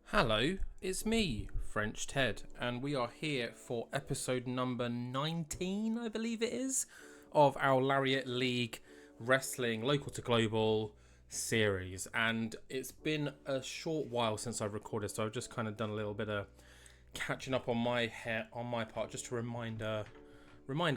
Hello, it's me, French Ted, and we are here for episode number 19, I believe it is, of our Lariat League Wrestling Local to Global series. And it's been a short while since I've recorded, so I've just kind of done a little bit of catching up on my part, just to remind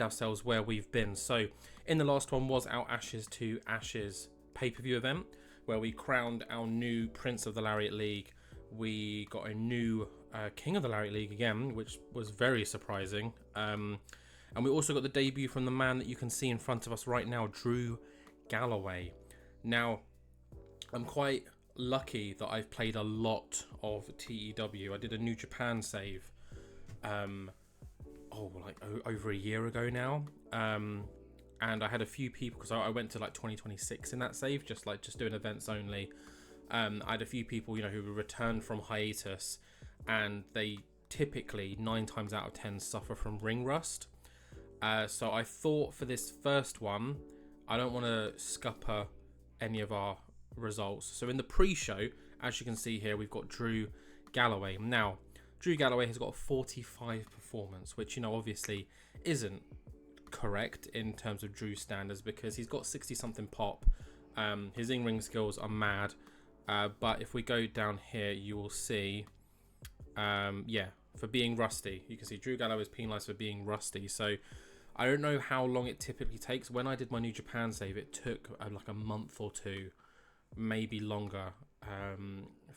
ourselves where we've been. So, in the last one was our Ashes to Ashes pay-per-view event, where we crowned our new Prince of the Lariat League. We got a new King of the Lariat League again, which was very surprising. And we also got the debut from the man that you can see in front of us right now, Drew Galloway. Now, I'm quite lucky that I've played a lot of TEW. I did a New Japan save, over a year ago now. And I had a few people, because I went to like 2026 in that save, just doing events only. I had a few people, who returned from hiatus, and they typically 9 times out of 10 suffer from ring rust. So I thought for this first one, I don't want to scupper any of our results. So in the pre-show, as you can see here, we've got Drew Galloway. Now, Drew Galloway has got a 45 performance, which, obviously isn't correct in terms of Drew standards, because he's got 60 something pop. His in-ring skills are mad. But if we go down here, you will see, for being rusty. You can see Drew Galloway is penalised for being rusty. So I don't know how long it typically takes. When I did my New Japan save, it took like a month or two, maybe longer,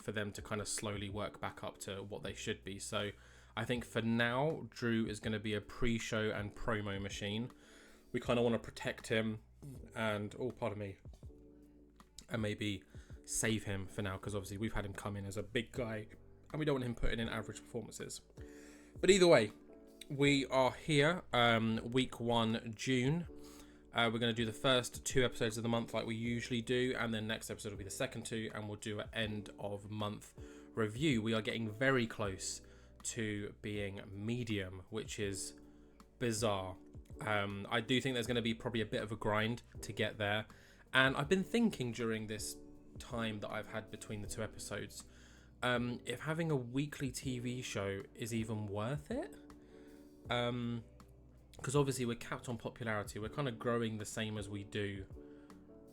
for them to kind of slowly work back up to what they should be. So I think for now, Drew is going to be a pre-show and promo machine. We kind of want to protect him and, and maybe save him for now, because obviously we've had him come in as a big guy and we don't want him putting in average performances. But either way, we are here, week 1 June. We're going to do the first 2 episodes of the month like we usually do, and then next episode will be the second 2, and we'll do an end of month review. We are getting very close to being medium, which is bizarre. I do think there's going to be probably a bit of a grind to get there, and I've been thinking during this time that I've had between the 2 episodes, if having a weekly TV show is even worth it, because obviously we're capped on popularity. We're kind of growing the same as we do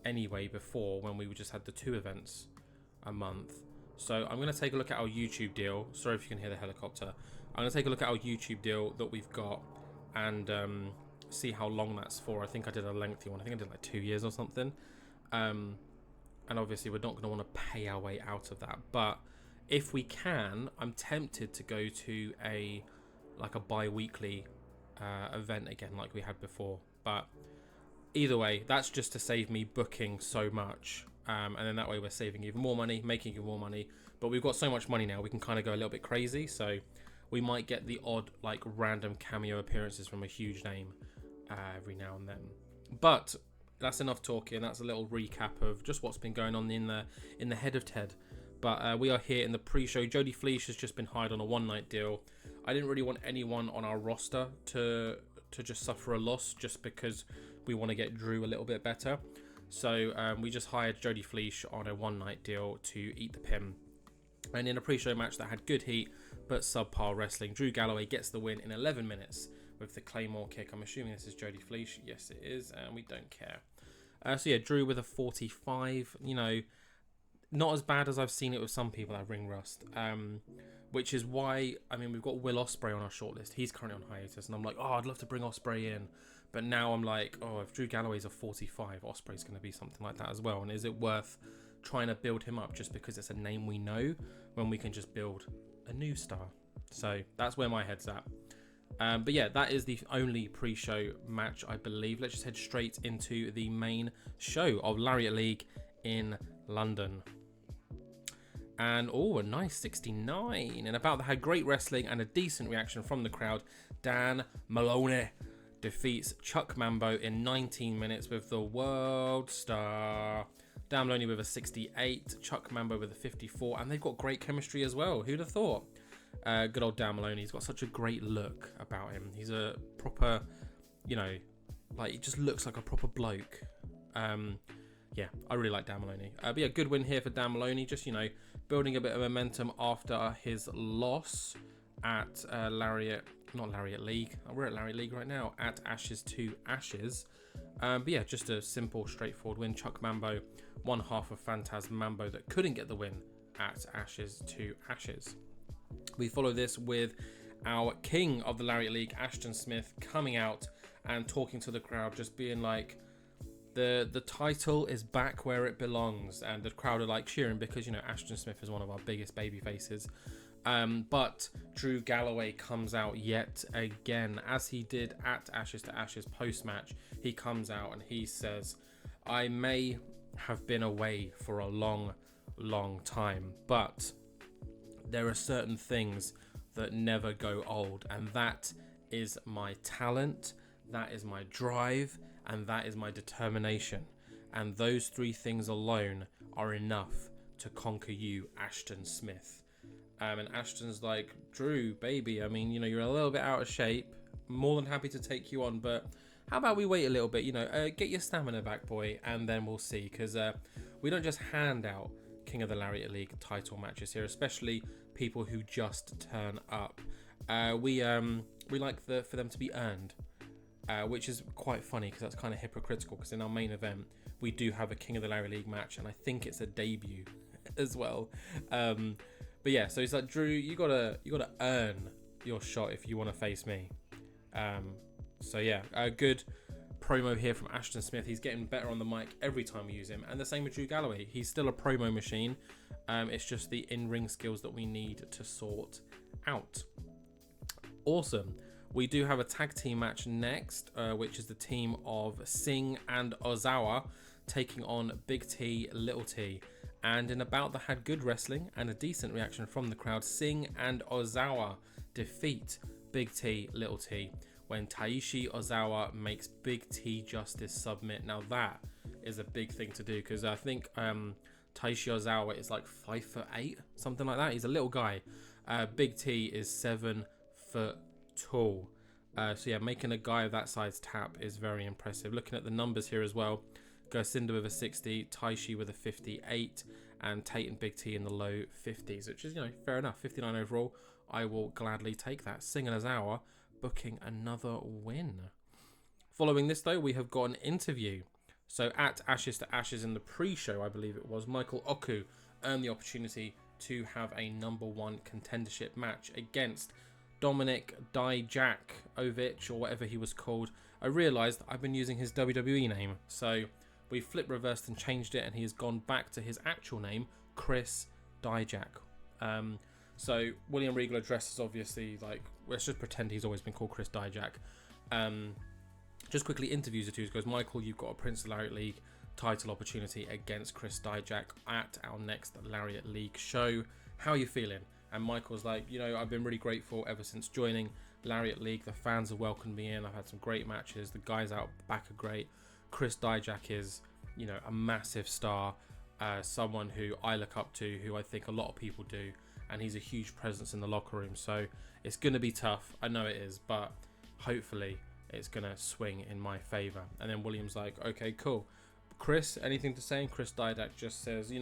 anyway before, when we just had the 2 events a month. So I'm going to take a look at our YouTube deal. Sorry if you can hear the helicopter. I'm going to take a look at our YouTube deal that we've got, and see how long that's for. I think I did a lengthy one. I think I did like 2 years or something. And obviously we're not going to want to pay our way out of that, but if we can, I'm tempted to go to a bi-weekly event again like we had before. But either way, that's just to save me booking so much, and then that way we're saving even more money, making even more money. But we've got so much money now, we can kind of go a little bit crazy, so we might get the odd random cameo appearances from a huge name every now and then. But that's enough talking. That's a little recap of just what's been going on in the head of Ted. But we are here in the pre-show. Jody Fleisch has just been hired on a one-night deal. I didn't really want anyone on our roster to just suffer a loss, just because we want to get Drew a little bit better. So we just hired Jody Fleisch on a one-night deal to eat the pin. And in a pre-show match that had good heat but subpar wrestling, Drew Galloway gets the win in 11 minutes with the Claymore kick. I'm assuming this is Jody Fleisch. Yes, it is, and we don't care. Drew with a 45. Not as bad as I've seen it with some people that ring rust. Which is why, we've got Will Ospreay on our shortlist. He's currently on hiatus, and I'm like, I'd love to bring Ospreay in. But now I'm like, if Drew Galloway's a 45, Ospreay's going to be something like that as well. And is it worth trying to build him up just because it's a name we know, when we can just build a new star? So that's where my head's at. But yeah, that is the only pre-show match, I believe. Let's just head straight into the main show of Lariat League in London. And a nice 69. And about that had great wrestling and a decent reaction from the crowd. Dan Maloney defeats Chuck Mambo in 19 minutes with the World Star. Dan Maloney with a 68, Chuck Mambo with a 54, and they've got great chemistry as well. Who'd have thought? Good old Dan Maloney. He's got such a great look about him. He's a proper, he just looks like a proper bloke. yeah, I really like Dan Maloney. But yeah, good win here for Dan Maloney. Just, building a bit of momentum after his loss at not Lariat League. We're at Lariat League right now, at Ashes to Ashes. But yeah, just a simple, straightforward win. Chuck Mambo, one half of Phantasm Mambo that couldn't get the win at Ashes to Ashes. We follow this with our king of the Lariat League, Ashton Smith, coming out and talking to the crowd, just being like, the title is back where it belongs, and the crowd are like cheering because Ashton Smith is one of our biggest baby faces. But Drew Galloway comes out yet again, as he did at Ashes to Ashes post-match. He comes out and he says, I may have been away for a long time, but there are certain things that never go old, and that is my talent, that is my drive, and that is my determination. And those three things alone are enough to conquer you, Ashton Smith. And Ashton's like, Drew, baby, I mean, you're a little bit out of shape. More than happy to take you on, but how about we wait a little bit, get your stamina back, boy, and then we'll see. Because we don't just hand out King of the Lariat League title matches here, especially people who just turn up. We like for them to be earned. Which is quite funny because that's kind of hypocritical, because in our main event we do have a King of the Lariat League match, and I think it's a debut as well. But yeah, so it's like, Drew, you gotta earn your shot if you want to face me. So yeah, a good promo here from Ashton Smith. He's getting better on the mic every time we use him, and the same with Drew Galloway. He's still a promo machine. It's just the in-ring skills that we need to sort out. Awesome. We do have a tag team match next, which is the team of Singh and Ozawa taking on Big T, Little T. And in a bout that had good wrestling and a decent reaction from the crowd, Singh and Ozawa defeat Big T, Little T when Taishi Ozawa makes Big T Justice submit. Now that is a big thing to do, because I think Taishi Ozawa is like 5'8", something like that. He's a little guy. Big T is 7 foot tall. So yeah, making a guy of that size tap is very impressive. Looking at the numbers here as well, Gersinda with a 60, Taishi with a 58, and Tate and Big T in the low 50s, which is, fair enough. 59 overall. I will gladly take that. Singh and Ozawa booking another win. Following this though, we have got an interview. So at Ashes to Ashes in the pre-show, I believe it was, Michael Oku earned the opportunity to have a #1 contendership match against Dominic Dijakovic, or whatever he was called. I realised I've been using his WWE name, so we flip reversed and changed it, and he has gone back to his actual name, Chris Dijak. So William Regal addresses, obviously, like, let's just pretend he's always been called Chris Dijak. Just quickly interviews the two. He goes, Michael, you've got a Prince of Lariat League title opportunity against Chris Dijak at our next Lariat League show. How are you feeling? And Michael's like, I've been really grateful ever since joining Lariat League. The fans have welcomed me in. I've had some great matches. The guys out back are great. Chris Dijak is, a massive star, someone who I look up to, who I think a lot of people do, and he's a huge presence in the locker room. So it's going to be tough. I know it is, but hopefully it's going to swing in my favor. And then William's like, okay, cool. Chris, anything to say? And Chris Dijak just says,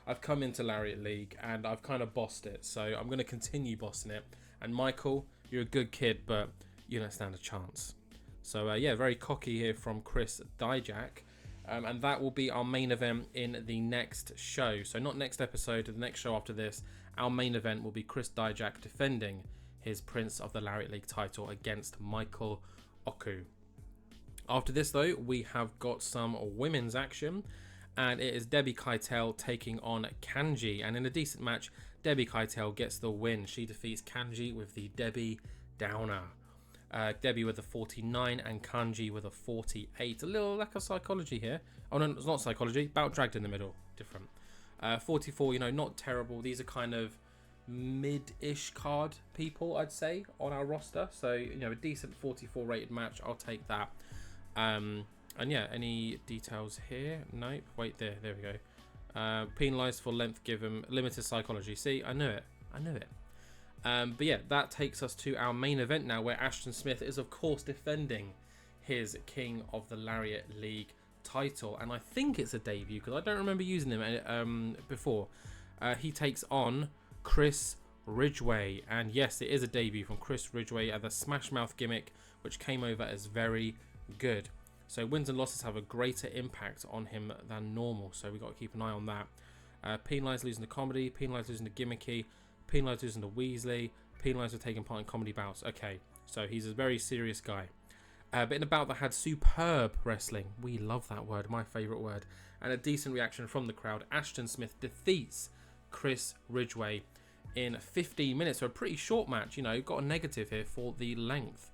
I've come into Lariat League and I've kind of bossed it, so I'm going to continue bossing it. And Michael, you're a good kid, but you don't stand a chance. So yeah, very cocky here from Chris Dijak. And that will be our main event in the next show. So not next episode, the next show after this. Our main event will be Chris Dijak defending his Prince of the Lariat League title against Michael Oku. After this though, we have got some women's action, and it is Debbie Keitel taking on Kanji, and in a decent match, Debbie Keitel gets the win. She defeats Kanji with the Debbie Downer. Debbie with a 49 and Kanji with a 48. A little lack of psychology here. Oh no, it's not psychology. Bout dragged in the middle. Different. 44, not terrible. These are kind of mid-ish card people, I'd say, on our roster. So, a decent 44 rated match. I'll take that. And yeah, any details here? Nope. Wait, there we go. Penalised for length given. Limited psychology. See, I knew it. But yeah, that takes us to our main event now, where Ashton Smith is, of course, defending his King of the Lariat League title, and I think it's a debut because I don't remember using him before. He takes on Chris Ridgway, and yes, it is a debut from Chris Ridgway at the Smash Mouth gimmick, which came over as very good. So wins and losses have a greater impact on him than normal, so we've got to keep an eye on that. Penalised losing to comedy, penalised losing to gimmicky, penalised losing to Weasley, penalised for taking part in comedy bouts. Okay, so he's a very serious guy. But in a bout that had superb wrestling, we love that word, my favourite word, and a decent reaction from the crowd, Ashton Smith defeats Chris Ridgway in 15 minutes. So a pretty short match, you know, got a negative here for the length,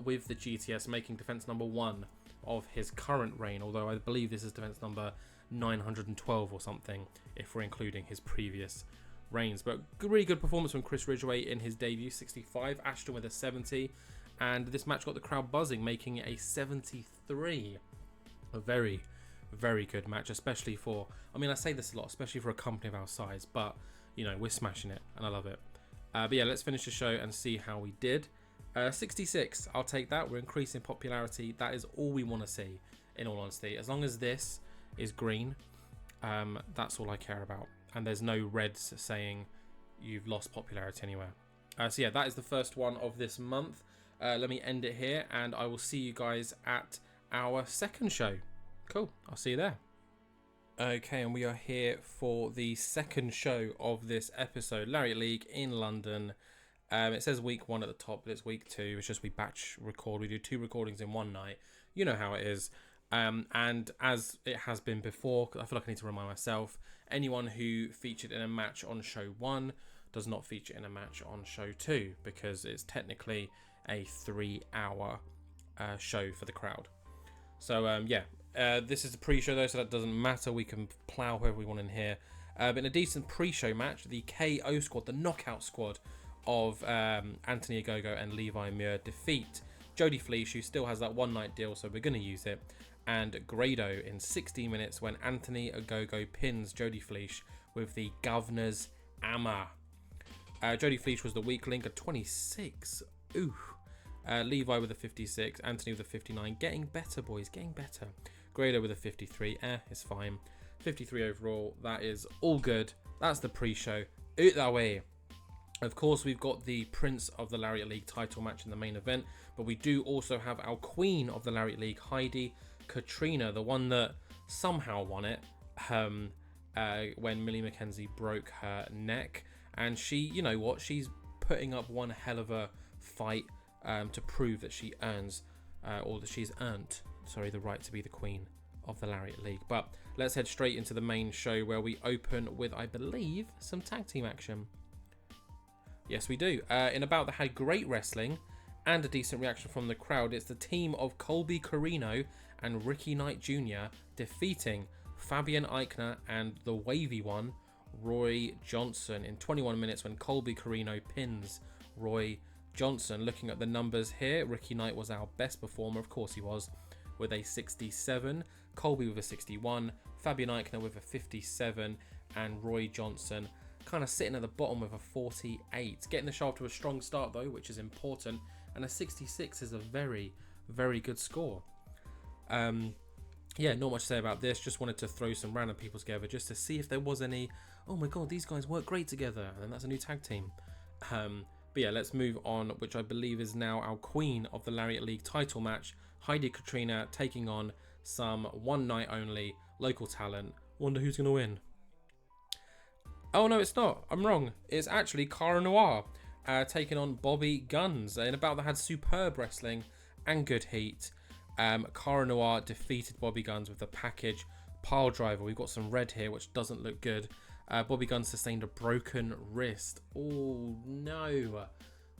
with the GTS making defense number 1 of his current reign, although I believe this is defense number 912 or something if we're including his previous reigns. But really good performance from Chris Ridgway in his debut, 65, Ashton with a 70, and this match got the crowd buzzing, making it a 73. A very, very good match, especially for, I mean, I say this a lot, especially for a company of our size, but you know, we're smashing it and I love it. But yeah, let's finish the show and see how we did. 66, I'll take that. We're increasing popularity. That is all we want to see, in all honesty. As long as this is green, that's all I care about. And there's no reds saying you've lost popularity anywhere. So yeah, that is the first one of this month. Let me end it here, and I will see you guys at our second show. Cool, I'll see you there. Okay, and we are here for the second show of this episode, Lariat League in London. It says week 1 at the top, but it's week 2. It's just we batch record. We do 2 recordings in one night. You know how it is. And as it has been before, I feel like I need to remind myself, anyone who featured in a match on show 1 does not feature in a match on show 2, because it's technically a 3-hour show for the crowd. So this is the pre-show though, so that doesn't matter. We can plow whoever we want in here. But in a decent pre-show match, the KO squad, the knockout squad of Anthony Ogogo and Levi Muir defeat Jody Fleisch, who still has that one-night deal, so we're going to use it, and Grado in 60 minutes when Anthony Ogogo pins Jody Fleisch with the Governor's Hammer. Jody Fleisch was the weak link at 26. Ooh. Levi with a 56, Anthony with a 59. Getting better, boys, getting better. Grado with a 53. It's fine. 53 overall. That is all good. That's the pre-show. Out that way. Of course, we've got the Prince of the Lariat League title match in the main event, but we do also have our Queen of the Lariat League, Heidi Katrina, the one that somehow won it when Millie McKenzie broke her neck. And she, you know what, she's putting up one hell of a fight to prove that she earns, or that she's earned, the right to be the Queen of the Lariat League. But let's head straight into the main show, where we open with, I believe, some tag team action. Yes, we do. In a bout that had great wrestling and a decent reaction from the crowd, it's the team of Colby Corino and Ricky Knight Jr. defeating Fabian Eichner and the wavy one, Roy Johnson, in 21 minutes when Colby Corino pins Roy Johnson. Looking at the numbers here, Ricky Knight was our best performer, of course he was, with a 67, Colby with a 61, Fabian Eichner with a 57, and Roy Johnson kind of sitting at the bottom with a 48. Getting the show off to a strong start though, which is important, and a 66 is a very, very good score. Yeah, not much to say about this. Just wanted to throw some random people together just to see if there was any, oh my god, these guys work great together, and that's a new tag team. But yeah, let's move on, which I believe is now our Queen of the Lariat League title match, Heidi Katrina taking on some one night only local talent. Wonder who's going to win. Oh no, it's not. I'm wrong. It's actually Cara Noir taking on Bobby Guns in a bout that had superb wrestling and good heat. Cara Noir defeated Bobby Guns with the package pile driver. We've got some red here, which doesn't look good. Bobby Guns sustained a broken wrist. Oh no,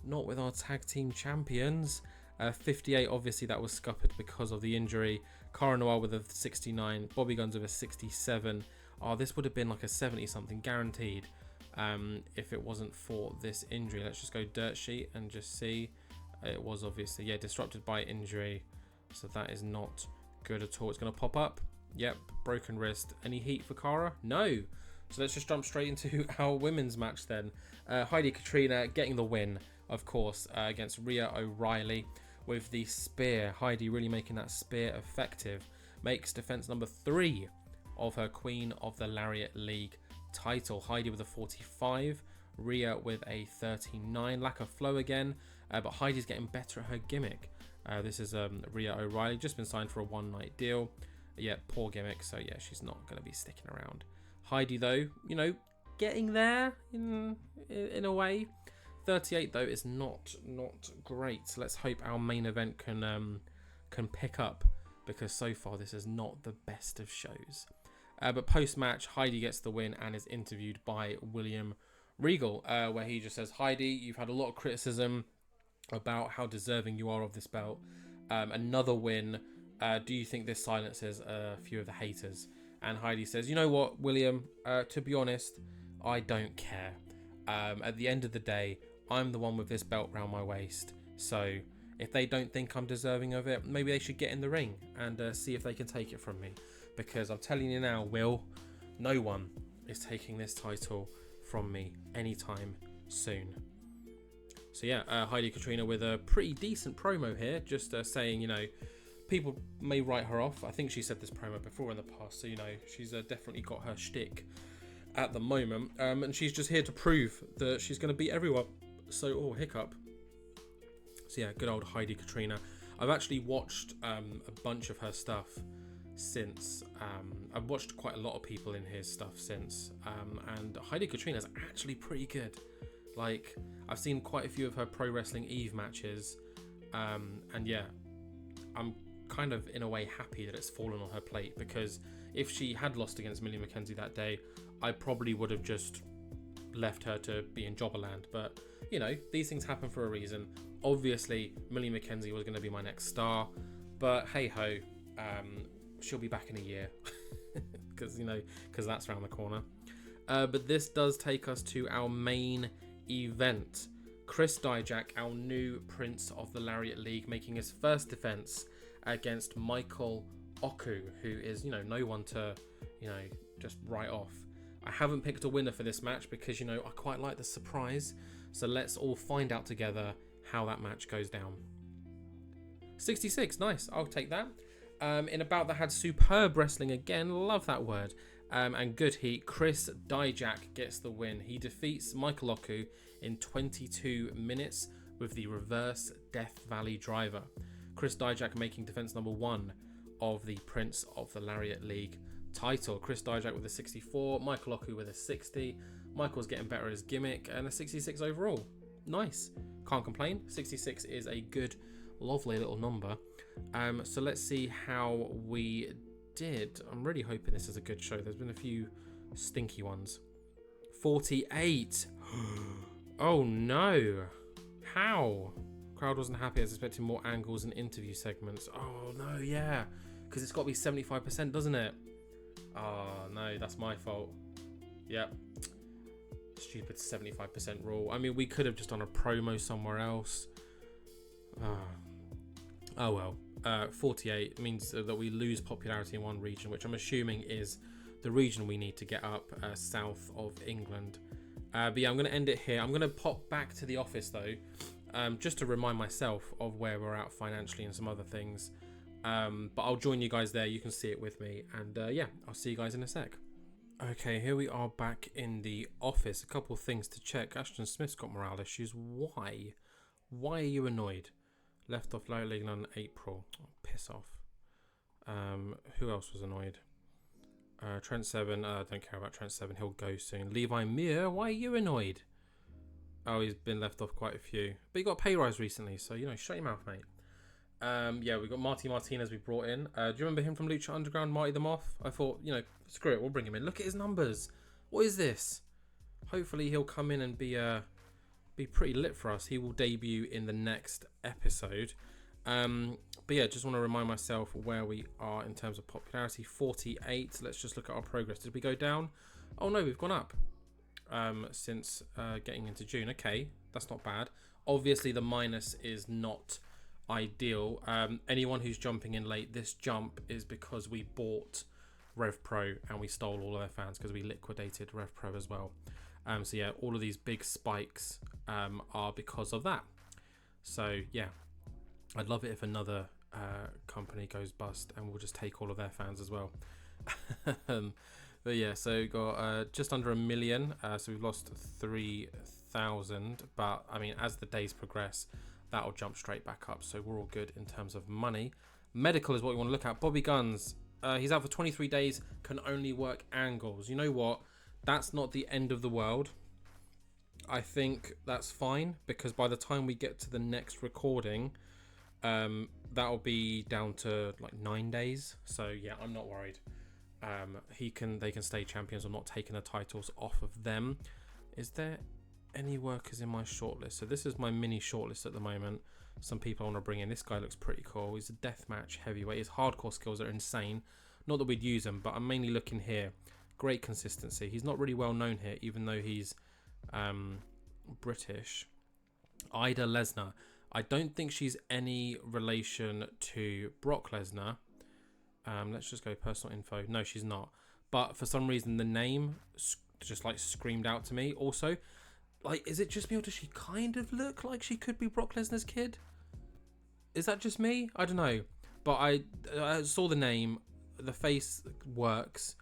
not with our tag team champions. 58, obviously that was scuppered because of the injury. Cara Noir with a 69, Bobby Guns with a 67. Oh, this would have been like a 70 something guaranteed if it wasn't for this injury. Let's just go dirt sheet and just see. It was obviously, yeah, disrupted by injury. So that is not good at all. It's going to pop up. Yep, broken wrist. Any heat for Cara? No. So let's just jump straight into our women's match then. Heidi Katrina getting the win, of course, against Rhea O'Reilly with the spear. Heidi really making that spear effective. makes defense number 3 of her Queen of the Lariat League title. Heidi with a 45, Rhea with a 39. Lack of flow again, but Heidi's getting better at her gimmick. This is Rhea O'Reilly, just been signed for a one-night deal. Yeah, poor gimmick, so yeah, she's not going to be sticking around. Heidi, though, you know, getting there in a way. 38, though, is not great. Let's hope our main event can pick up, because so far this is not the best of shows. But post-match, Heidi gets the win and is interviewed by William Regal, where he just says, Heidi, you've had a lot of criticism about how deserving you are of this belt. Another win. Do you think this silences a few of the haters? And Heidi says, you know what, William, to be honest, I don't care. At the end of the day, I'm the one with this belt round my waist. So if they don't think I'm deserving of it, maybe they should get in the ring and see if they can take it from me. Because I'm telling you now, Will, no one is taking this title from me anytime soon. So yeah, Heidi Katrina with a pretty decent promo here, just saying, you know, people may write her off. I think she said this promo before in the past, so you know, she's definitely got her shtick at the moment, and she's just here to prove that she's going to beat everyone. So, oh, hiccup. So yeah, good old Heidi Katrina. I've actually watched a bunch of her stuff since. I've watched quite a lot of people in his stuff since, and Heidi Katrina is actually pretty good. Like, I've seen quite a few of her Pro Wrestling Eve matches, and yeah, I'm kind of in a way happy that it's fallen on her plate, because if she had lost against Millie McKenzie that day, I probably would have just left her to be in Jobberland. But you know, these things happen for a reason. Obviously, Millie McKenzie was going to be my next star, but hey ho, she'll be back in a year, because you know, because that's around the corner. But this does take us to our main event. Chris Dijak, our new Prince of the Lariat League, making his first defense against Michael Oku, who is, you know, no one to, you know, just write off. I haven't picked a winner for this match because, you know, I quite like the surprise. So let's all find out together how that match goes down. 66, nice, I'll take that. In a bout that had superb wrestling again, love that word, and good heat, Chris Dijak gets the win. He defeats Michael Oku in 22 minutes with the reverse Death Valley driver. Chris Dijak making defense number 1 of the Prince of the Lariat League title. Chris Dijak with a 64, Michael Oku with a 60. Michael's getting better at his gimmick, and a 66 overall. Nice, can't complain. 66 is a good, lovely little number. So let's see how we did. I'm really hoping this is a good show. There's been a few stinky ones. 48. Oh no, how? Crowd wasn't happy. I was expecting more angles and interview segments. Oh no, yeah, because it's got to be 75%, doesn't it? Oh no, that's my fault. Yep, stupid 75% rule. I mean, we could have just done a promo somewhere else. Oh well. 48 means that we lose popularity in one region, which I'm assuming is the region we need to get up south of England. But yeah, I'm going to end it here. I'm going to pop back to the office though, just to remind myself of where we're at financially and some other things. But I'll join you guys there. You can see it with me, and yeah, I'll see you guys in a sec. Okay, here we are back in the office. A couple of things to check. Ashton Smith's got morale issues. Why? Why are you annoyed? Left off Lariat League on April. Oh, piss off. Who else was annoyed? Trent Seven. I don't care about Trent Seven. He'll go soon. Levi Muir. Why are you annoyed? Oh, he's been left off quite a few. But he got a pay rise recently, so, you know, shut your mouth, mate. Yeah, we got Marty Martinez we brought in. Do you remember him from Lucha Underground, Marty the Moth? I thought, you know, screw it, we'll bring him in. Look at his numbers. What is this? Hopefully he'll come in and be pretty lit for us. He will debut in the next episode. But yeah, just want to remind myself where we are in terms of popularity. 48. Let's just look at our progress. Did we go down? Oh no, we've gone up since getting into June. Okay, that's not bad. Obviously the minus is not ideal. Anyone who's jumping in late, this jump is because we bought RevPro and we stole all of their fans because we liquidated RevPro as well. So yeah, all of these big spikes are because of that. So yeah, I'd love it if another company goes bust, and we'll just take all of their fans as well. But yeah, so we've got just under 1 million. So we've lost 3,000. But I mean, as the days progress, that'll jump straight back up. So we're all good in terms of money. Medical is what we want to look at. Bobby Guns, he's out for 23 days, can only work angles. You know what? That's not the end of the world. I think that's fine, because by the time we get to the next recording, that'll be down to like 9 days. So yeah, I'm not worried. They can stay champions. I'm not taking the titles off of them. Is there any workers in my shortlist? So this is my mini shortlist at the moment. Some people I want to bring in. This guy looks pretty cool. He's a deathmatch heavyweight. His hardcore skills are insane. Not that we'd use them, but I'm mainly looking here. Great consistency. He's not really well known here, even though he's British. Ida Lesnar. I don't think she's any relation to Brock Lesnar. Let's just go personal info. No, she's not. But for some reason, the name just like screamed out to me. Also, like, is it just me, or does she kind of look like she could be Brock Lesnar's kid? Is that just me? I don't know. But I saw the name. The face works.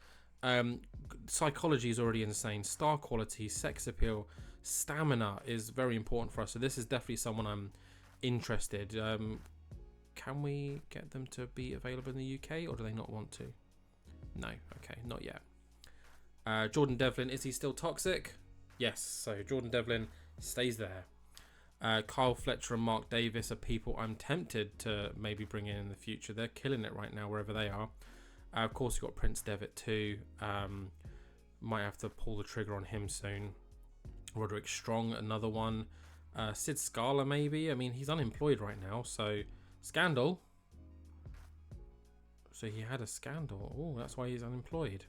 Psychology is already insane. Star quality, sex appeal, stamina is very important for us. So this is definitely someone I'm interested. Can we get them to be available in the UK, or do they not want to? No, okay, not yet. Jordan Devlin, is he still toxic? Yes, so Jordan Devlin stays there. Kyle Fletcher and Mark Davis are people I'm tempted to maybe bring in the future. They're killing it right now wherever they are. Of course, you've got Prince Devitt too. Might have to pull the trigger on him soon. Roderick Strong, another one. Sid Scala, maybe. I mean, he's unemployed right now, so... Scandal. So he had a scandal. Oh, that's why he's unemployed.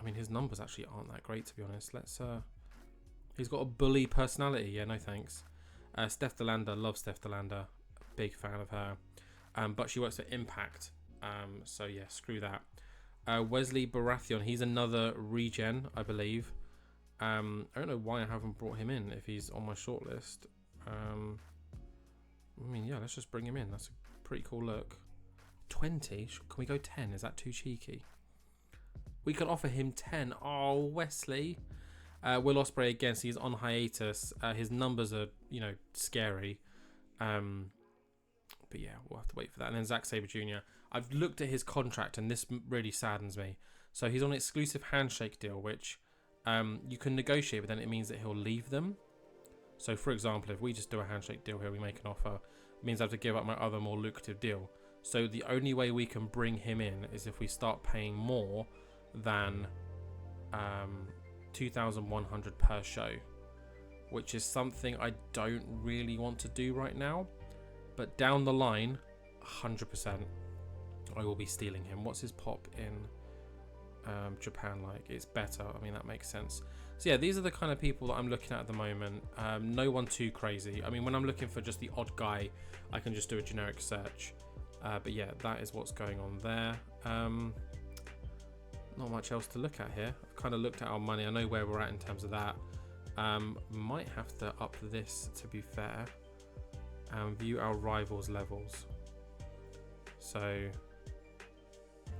I mean, his numbers actually aren't that great, to be honest. Let's... He's got a bully personality. Yeah, no thanks. Steph Delander. Love Steph Delander. Big fan of her. But she works for Impact. So yeah, screw that. Wesley Baratheon. He's another regen, I believe. I don't know why I haven't brought him in if he's on my shortlist. I mean, yeah, let's just bring him in. That's a pretty cool look. 20? Can we go 10? Is that too cheeky? We can offer him 10. Oh, Wesley. Will Ospreay again. So he's on hiatus. His numbers are, scary. But yeah, we'll have to wait for that. And then Zack Sabre Jr. I've looked at his contract, and this really saddens me. So he's on an exclusive handshake deal, which you can negotiate, but then it means that he'll leave them. So, for example, if we just do a handshake deal here, we make an offer, it means I have to give up my other more lucrative deal. So the only way we can bring him in is if we start paying more than 2,100 per show, which is something I don't really want to do right now. But down the line, 100%, I will be stealing him. What's his pop in Japan like? It's better. I mean, that makes sense. So yeah, these are the kind of people that I'm looking at the moment. No one too crazy. I mean, when I'm looking for just the odd guy, I can just do a generic search. But yeah, that is what's going on there. Not much else to look at here. I've kind of looked at our money. I know where we're at in terms of that. Might have to up this, to be fair, and view our rivals levels. So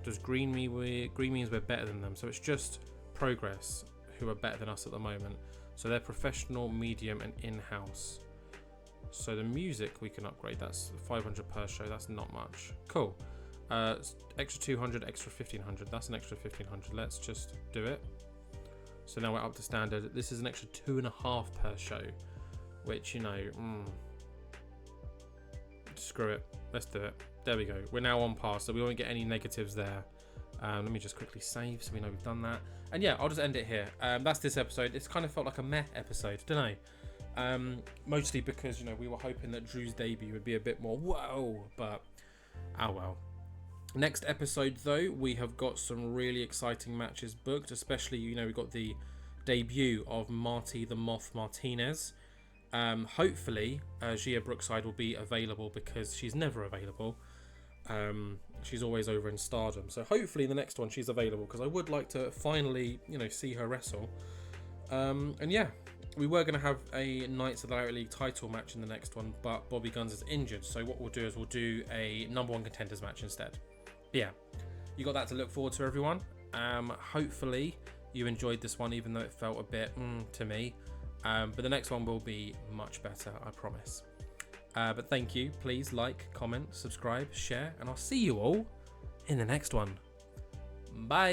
does green means we're better than them? So it's just Progress who are better than us at the moment. So they're professional, medium, and in-house. So the music we can upgrade. That's 500 per show. That's not much. Cool. Extra 200, extra 1500. That's an extra 1500. Let's just do it. So now we're up to standard. This is an extra 2.5 per show, which, screw it. Let's do it. There we go. We're now on par, so we won't get any negatives there. Let me just quickly save so we know we've done that. And yeah, I'll just end it here. That's this episode. It's kind of felt like a meh episode, don't I? Mostly because, we were hoping that Drew's debut would be a bit more whoa, but oh well. Next episode, though, we have got some really exciting matches booked, especially, we've got the debut of Marty the Moth Martinez. Hopefully, Gia Brookside will be available because she's never available. She's always over in Stardom. So hopefully the next one she's available because I would like to finally, see her wrestle. And yeah, we were going to have a Knights of the Lariat League title match in the next one, but Bobby Guns is injured. So what we'll do is we'll do a number 1 contenders match instead. But yeah, you got that to look forward to, everyone. Hopefully you enjoyed this one, even though it felt a bit to me. But the next one will be much better, I promise. But thank you. Please like, comment, subscribe, share, and I'll see you all in the next one. Bye.